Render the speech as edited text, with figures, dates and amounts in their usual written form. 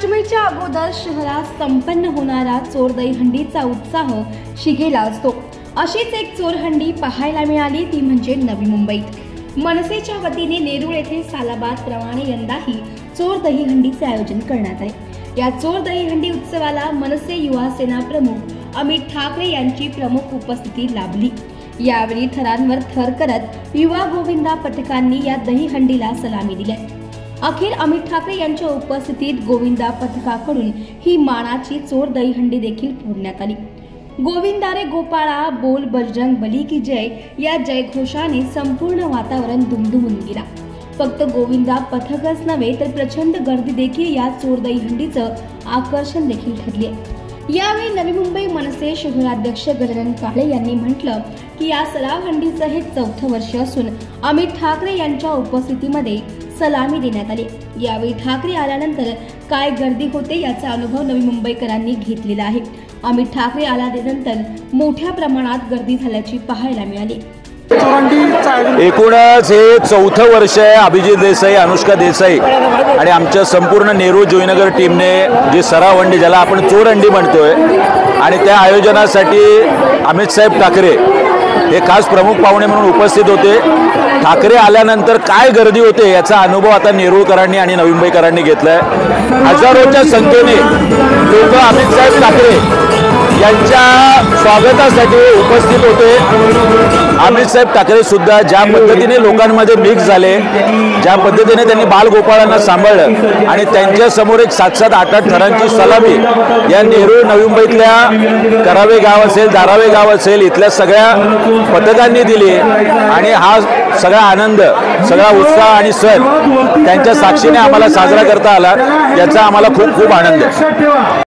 जन्माष्टमीच्या अगोदर शहरात संपन्न होणारा चोर दहीहंडीचा उत्साह शिगेला असतो। अशीच एक चोरहंडी पाहायला मिळाली, ती म्हणजे नवी मुंबईत। मनसेच्या वतीने नेरूळ येथे सालाबाद प्रमाणे यंदाही चोर दहीहंडीचे आयोजन करण्यात आले। या चोर दहीहंडी उत्सवाला मनसे युवा सेना प्रमुख अमित ठाकरे यांची प्रमुख उपस्थिती लाभली। यावेळी थरांवर थर करत युवा गोविंदा पथकांनी या दहीहंडीला सलामी दिली। अखेर अमित ठाकरे यांच्या उपस्थितीत गोविंदा पथकाकडून ही मानाची चोर दहीहंडी देखील फोडण्यात आली। गोविंदा रे गोपाळा, बोल बजरंग बली की जय या जयघोषाने संपूर्ण वातावरण दुमदुमून गेला। फक्त गोविंदा पथकच नव्हे तर प्रचंड गर्दी देखील या चोर दहीहंडीचं आकर्षण देखील ठरली आहे। यावेळी नवी मुंबई मनसे शहराध्यक्ष गजानन काळे यांनी म्हटलं की या सराव हंडीचं हे 4थं वर्ष असून अमित ठाकरे यांच्या उपस्थितीमध्ये सलामी देण्यात आली। यावेळी ठाकरे आल्यानंतर काय गर्दी होते याचा अनुभव नवी मुंबईकरांनी घेतलेला आहे। अमित ठाकरे आल्यानंतर मोठ्या प्रमाणात गर्दी झाल्याची पाहायला मिळाली। एकूणच हे 4थं वर्ष आहे। अभिजित देसाई, अनुष्का देसाई आणि आमच्या संपूर्ण नेरूळ जोईनगर टीमने जी सराव हंडी, ज्याला आपण चोर हंडी म्हणतोय, आणि त्या आयोजनासाठी अमित साहेब ठाकरे हे खास प्रमुख पाहुणे म्हणून उपस्थित होते। ठाकरे आल्यानंतर काय गर्दी होते याचा अनुभव आता नेरूळकरांनी आणि नवी मुंबईकरांनी घेतलाय। हजारोच्या संख्येने लोक अमित साहेब ठाकरे यांच्या स्वागतासाठी उपस्थित होते। अमित साहेब ठाकरे सुद्धा ज्या पद्धतीने लोकांमध्ये मिक्स झाले, ज्या पद्धतीने त्यांनी बालगोपाळांना सांभाळलं आणि त्यांच्या समोर एक 7-7, 8-8 थरांची सलामी या नेरूळ नवी मुंबईतल्या करावे गाव असेल, धारावे गाव असेल, इथल्या सगळ्या पथकांनी दिली आणि हा सगळा आनंद, सगळा उत्साह आणि सण त्यांच्या साक्षीने आम्हाला साजरा करता आला, याचा आम्हाला खूप खूप आनंद आहे।